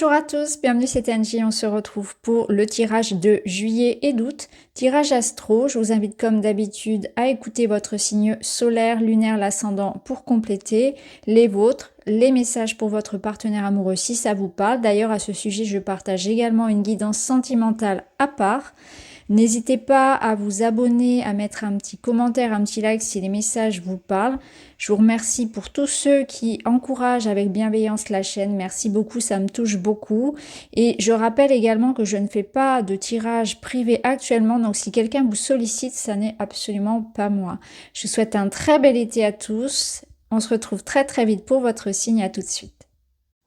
Bonjour à tous, bienvenue, c'est Angie, on se retrouve pour le tirage de juillet et d'août. Tirage astro, je vous invite comme d'habitude à écouter votre signe solaire, lunaire, l'ascendant pour compléter les vôtres, les messages pour votre partenaire amoureux si ça vous parle. D'ailleurs à ce sujet je partage également une guidance sentimentale à part. N'hésitez pas à vous abonner, à mettre un petit commentaire, un petit like si les messages vous parlent. Je vous remercie pour tous ceux qui encouragent avec bienveillance la chaîne. Merci beaucoup, ça me touche beaucoup. Et je rappelle également que je ne fais pas de tirage privé actuellement. Donc si quelqu'un vous sollicite, ça n'est absolument pas moi. Je vous souhaite un très bel été à tous. On se retrouve très très vite pour votre signe. À tout de suite.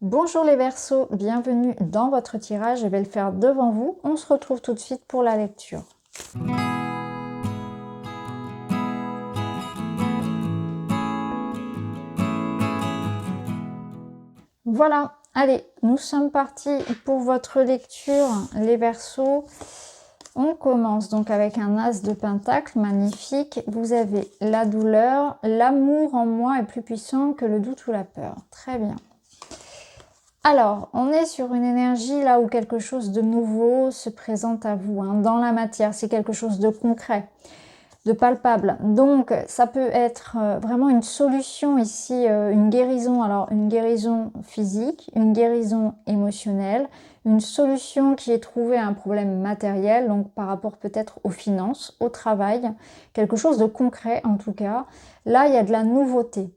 Bonjour les Verseaux, bienvenue dans votre tirage, je vais le faire devant vous. On se retrouve tout de suite pour la lecture. Voilà, allez, nous sommes partis pour votre lecture les Verseaux. On commence donc avec un as de pentacle, magnifique. Vous avez la douleur, l'amour en moi est plus puissant que le doute ou la peur. Très bien. Alors, on est sur une énergie là où quelque chose de nouveau se présente à vous, hein, dans la matière. C'est quelque chose de concret, de palpable. Donc, ça peut être vraiment une solution ici, une guérison. Alors, une guérison physique, une guérison émotionnelle, une solution qui est trouvée à un problème matériel, donc par rapport peut-être aux finances, au travail, quelque chose de concret en tout cas. Là, il y a de la nouveauté.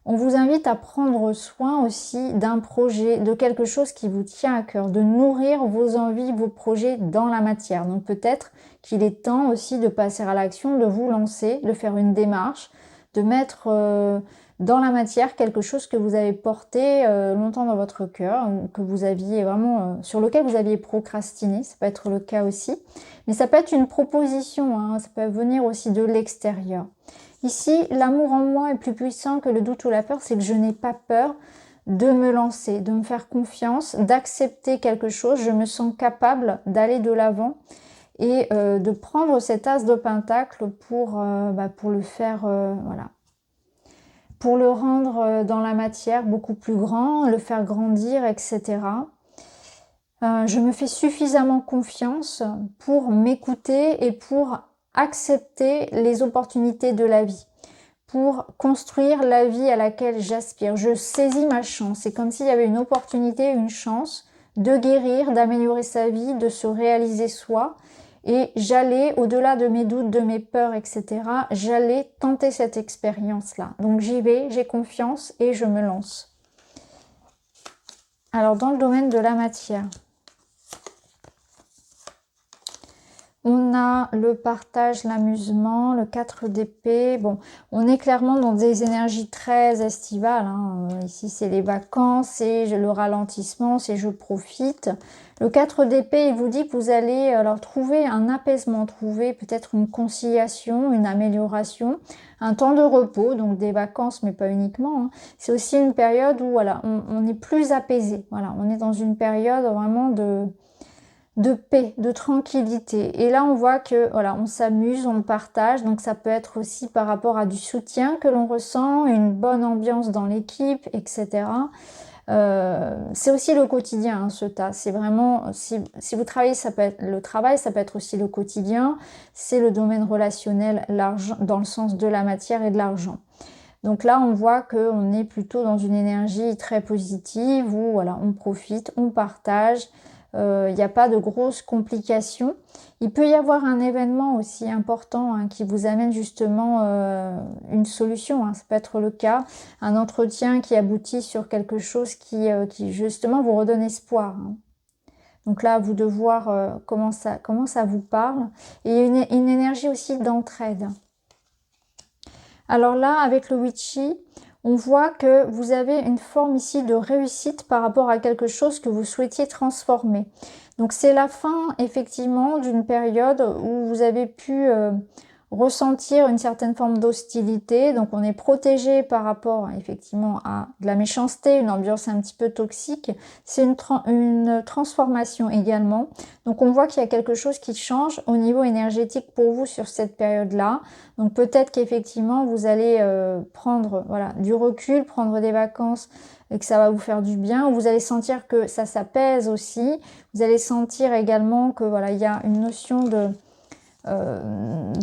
On vous invite à prendre soin aussi d'un projet, de quelque chose qui vous tient à cœur, de nourrir vos envies, vos projets dans la matière. Donc peut-être qu'il est temps aussi de passer à l'action, de vous lancer, de faire une démarche, de mettre dans la matière quelque chose que vous avez porté longtemps dans votre cœur, que vous aviez vraiment, sur lequel vous aviez procrastiné, ça peut être le cas aussi. Mais ça peut être une proposition, hein, ça peut venir aussi de l'extérieur. Ici, l'amour en moi est plus puissant que le doute ou la peur, c'est que je n'ai pas peur de me lancer, de me faire confiance, d'accepter quelque chose. Je me sens capable d'aller de l'avant et de prendre cet as de pentacle pour le faire, voilà, pour le rendre dans la matière beaucoup plus grand, le faire grandir, etc. Je me fais suffisamment confiance pour m'écouter et pour accepter les opportunités de la vie, pour construire la vie à laquelle j'aspire. Je saisis ma chance. C'est comme s'il y avait une opportunité, une chance de guérir, d'améliorer sa vie, de se réaliser soi. Et j'allais, au-delà de mes doutes, de mes peurs, etc., j'allais tenter cette expérience-là. Donc j'y vais, j'ai confiance et je me lance. Alors dans le domaine de la matière, on a le partage, l'amusement, le 4 d'épée. Bon, on est clairement dans des énergies très estivales, hein. Ici, c'est les vacances, c'est le ralentissement, c'est je profite. Le 4 d'épée, il vous dit que vous allez alors trouver un apaisement, trouver peut-être une conciliation, une amélioration, un temps de repos, donc des vacances, mais pas uniquement, hein. C'est aussi une période où voilà, on est plus apaisé. Voilà, on est dans une période vraiment de paix, de tranquillité. Et là, on voit que voilà, on s'amuse, on partage. Donc, ça peut être aussi par rapport à du soutien que l'on ressent, une bonne ambiance dans l'équipe, etc. C'est aussi le quotidien, hein, ce tas. C'est vraiment, si vous travaillez, ça peut être le travail, ça peut être aussi le quotidien. C'est le domaine relationnel, l'argent, dans le sens de la matière et de l'argent. Donc là, on voit qu'on est plutôt dans une énergie très positive où voilà, on profite, on partage. Il n'y a pas de grosses complications. Il peut y avoir un événement aussi important, hein, qui vous amène justement une solution, hein. Ça peut être le cas, un entretien qui aboutit sur quelque chose qui justement vous redonne espoir, hein. Donc là, à vous de voir comment ça vous parle. Et une énergie aussi d'entraide. Alors là, avec le Witchy, on voit que vous avez une forme ici de réussite par rapport à quelque chose que vous souhaitiez transformer. Donc c'est la fin effectivement d'une période où vous avez pu ressentir une certaine forme d'hostilité. Donc on est protégé par rapport effectivement à de la méchanceté, une ambiance un petit peu toxique. C'est une transformation également. Donc on voit qu'il y a quelque chose qui change au niveau énergétique pour vous sur cette période-là. Donc peut-être qu'effectivement vous allez prendre voilà, du recul, prendre des vacances et que ça va vous faire du bien. Vous allez sentir que ça s'apaise aussi. Vous allez sentir également que voilà, il y a une notion de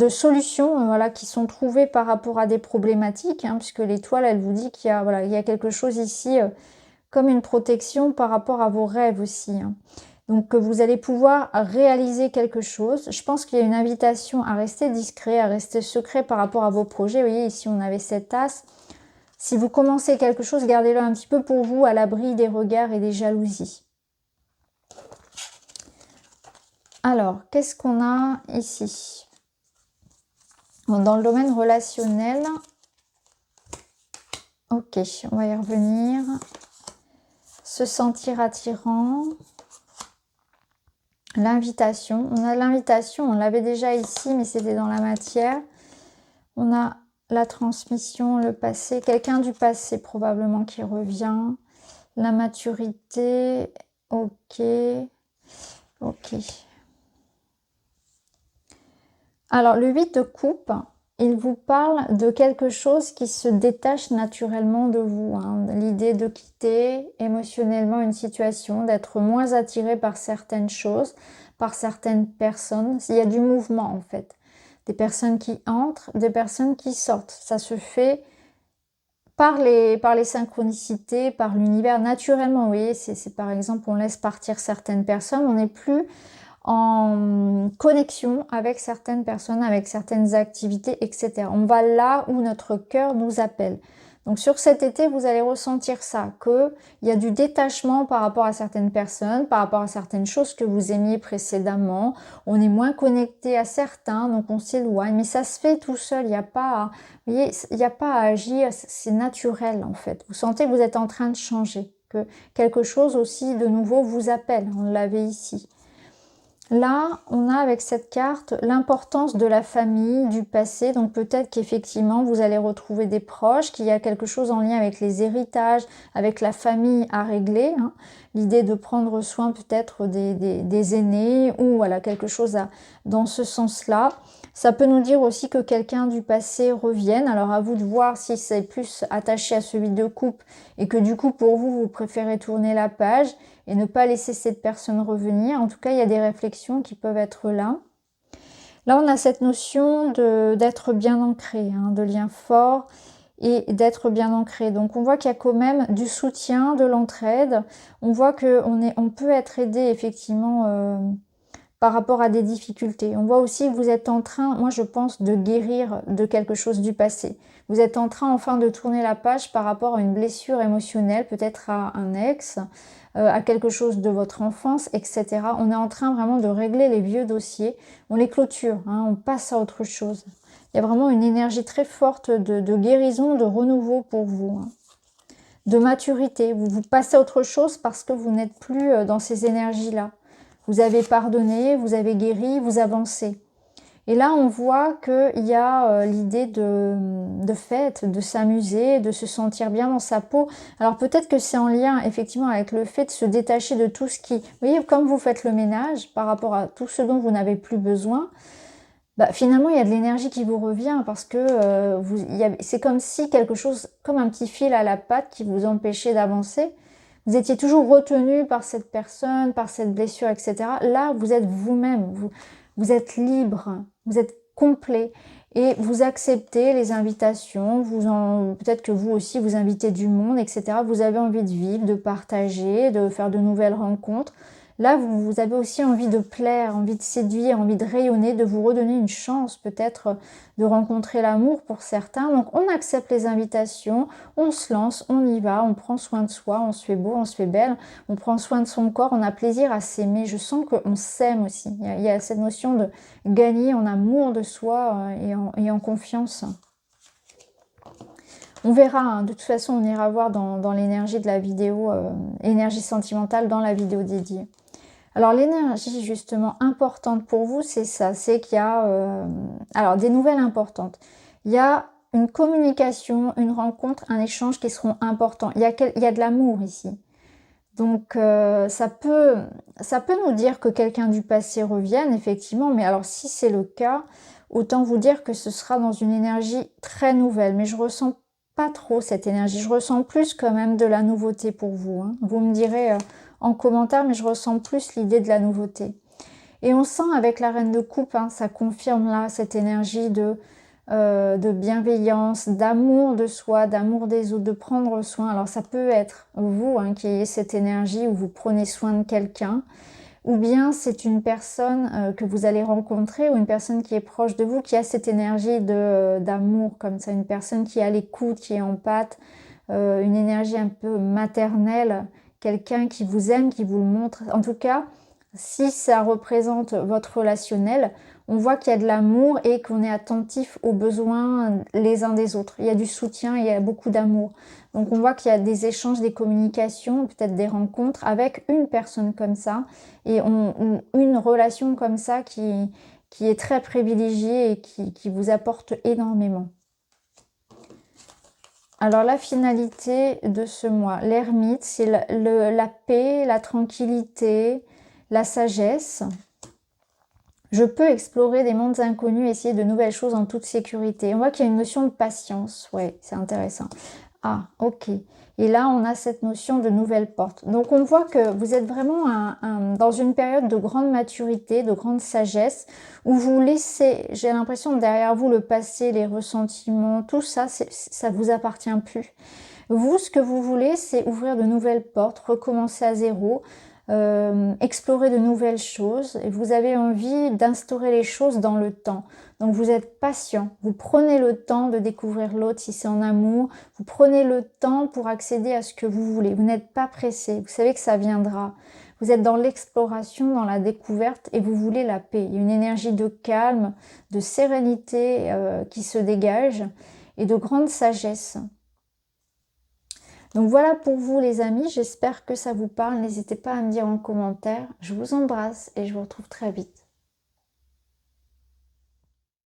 solutions voilà, qui sont trouvées par rapport à des problématiques, hein, puisque l'étoile, elle vous dit qu'il y a, voilà, il y a quelque chose ici comme une protection par rapport à vos rêves aussi. Hein. Donc vous allez pouvoir réaliser quelque chose. Je pense qu'il y a une invitation à rester discret, à rester secret par rapport à vos projets. Vous voyez, ici on avait cet as. Si vous commencez quelque chose, gardez-le un petit peu pour vous, à l'abri des regards et des jalousies. Alors, qu'est-ce qu'on a ici? Bon, dans le domaine relationnel, ok, on va y revenir. Se sentir attirant. L'invitation. On a l'invitation, on l'avait déjà ici, mais c'était dans la matière. On a la transmission, le passé. Quelqu'un du passé probablement qui revient. La maturité. Ok. Ok. Alors, le 8 de coupe, il vous parle de quelque chose qui se détache naturellement de vous. Hein. L'idée de quitter émotionnellement une situation, d'être moins attiré par certaines choses, par certaines personnes. Il y a du mouvement en fait. Des personnes qui entrent, des personnes qui sortent. Ça se fait par les synchronicités, par l'univers, naturellement. Vous voyez, c'est par exemple, on laisse partir certaines personnes, on n'est plus en connexion avec certaines personnes, avec certaines activités, etc. On va là où notre cœur nous appelle. Donc sur cet été, vous allez ressentir ça, qu'il y a du détachement par rapport à certaines personnes, par rapport à certaines choses que vous aimiez précédemment. On est moins connecté à certains, donc on s'éloigne. Mais ça se fait tout seul, il n'y a pas, vous voyez, il n'y a pas à agir, c'est naturel en fait. Vous sentez que vous êtes en train de changer, que quelque chose aussi de nouveau vous appelle. On l'avait ici. Là, on a avec cette carte l'importance de la famille, du passé. Donc peut-être qu'effectivement, vous allez retrouver des proches, qu'il y a quelque chose en lien avec les héritages, avec la famille à régler. Hein. L'idée de prendre soin peut-être des aînés ou voilà, quelque chose dans ce sens-là. Ça peut nous dire aussi que quelqu'un du passé revienne. Alors à vous de voir si c'est plus attaché à celui de coupe et que du coup pour vous, vous préférez tourner la page et ne pas laisser cette personne revenir. En tout cas, il y a des réflexions qui peuvent être là. Là, on a cette notion d'être bien ancré, hein, de lien fort et d'être bien ancré. Donc, on voit qu'il y a quand même du soutien, de l'entraide. On voit qu'on peut être aidé effectivement par rapport à des difficultés. On voit aussi que vous êtes en train, moi je pense, de guérir de quelque chose du passé. Vous êtes en train enfin de tourner la page par rapport à une blessure émotionnelle, peut-être à un ex, à quelque chose de votre enfance, etc. On est en train vraiment de régler les vieux dossiers. On les clôture, hein, on passe à autre chose. Il y a vraiment une énergie très forte de guérison, de renouveau pour vous. Hein. De maturité. Vous passez à autre chose parce que vous n'êtes plus dans ces énergies-là. Vous avez pardonné, vous avez guéri, vous avancez. Et là, on voit qu'il y a l'idée de fête, de s'amuser, de se sentir bien dans sa peau. Alors peut-être que c'est en lien effectivement avec le fait de se détacher de tout ce qui... Vous voyez, comme vous faites le ménage par rapport à tout ce dont vous n'avez plus besoin, bah, finalement, il y a de l'énergie qui vous revient parce que c'est comme si quelque chose, comme un petit fil à la patte qui vous empêchait d'avancer. Vous étiez toujours retenu par cette personne, par cette blessure, etc. Là, vous êtes vous-même, vous êtes libre, vous êtes complet et vous acceptez les invitations. Peut-être que vous aussi, vous invitez du monde, etc. Vous avez envie de vivre, de partager, de faire de nouvelles rencontres. Là, vous avez aussi envie de plaire, envie de séduire, envie de rayonner, de vous redonner une chance peut-être de rencontrer l'amour pour certains. Donc, on accepte les invitations, on se lance, on y va, on prend soin de soi, on se fait beau, on se fait belle, on prend soin de son corps, on a plaisir à s'aimer. Je sens qu'on s'aime aussi. Il y a cette notion de gagner en amour de soi et en confiance. On verra, hein. De toute façon, on ira voir dans l'énergie de la vidéo, énergie sentimentale dans la vidéo dédiée. Alors l'énergie justement importante pour vous, c'est ça, c'est qu'il y a alors des nouvelles importantes. Il y a une communication, une rencontre, un échange qui seront importants. Il y a de l'amour ici. Donc ça peut nous dire que quelqu'un du passé revienne, effectivement, mais alors si c'est le cas, autant vous dire que ce sera dans une énergie très nouvelle. Mais je ressens pas trop cette énergie, je ressens plus quand même de la nouveauté pour vous, hein. Vous me direz en commentaire, mais je ressens plus l'idée de la nouveauté. Et on sent avec la reine de coupe, hein, ça confirme là cette énergie de bienveillance, d'amour de soi, d'amour des autres, de prendre soin. Alors ça peut être vous hein, qui ayez cette énergie où vous prenez soin de quelqu'un, ou bien c'est une personne que vous allez rencontrer, ou une personne qui est proche de vous, qui a cette énergie d'amour comme ça, une personne qui est à l'écoute, qui est empathique, une énergie un peu maternelle, quelqu'un qui vous aime, qui vous le montre. En tout cas, si ça représente votre relationnel, on voit qu'il y a de l'amour et qu'on est attentif aux besoins les uns des autres. Il y a du soutien, il y a beaucoup d'amour. Donc on voit qu'il y a des échanges, des communications, peut-être des rencontres avec une personne comme ça, et une relation comme ça qui est très privilégiée et qui vous apporte énormément. Alors la finalité de ce mois, l'ermite, c'est la paix, la tranquillité, la sagesse. Je peux explorer des mondes inconnus, essayer de nouvelles choses en toute sécurité. On voit qu'il y a une notion de patience. Ouais, c'est intéressant. Ah, ok. Et là, on a cette notion de nouvelles portes. Donc, on voit que vous êtes vraiment dans une période de grande maturité, de grande sagesse, où vous laissez, j'ai l'impression, derrière vous, le passé, les ressentiments, tout ça, ça vous appartient plus. Vous, ce que vous voulez, c'est ouvrir de nouvelles portes, recommencer à zéro, explorer de nouvelles choses, et vous avez envie d'instaurer les choses dans le temps. Donc vous êtes patient, vous prenez le temps de découvrir l'autre si c'est en amour, vous prenez le temps pour accéder à ce que vous voulez, vous n'êtes pas pressé, vous savez que ça viendra. Vous êtes dans l'exploration, dans la découverte et vous voulez la paix. Il y a une énergie de calme, de sérénité qui se dégage et de grande sagesse. Donc voilà pour vous les amis, j'espère que ça vous parle. N'hésitez pas à me dire en commentaire. Je vous embrasse et je vous retrouve très vite.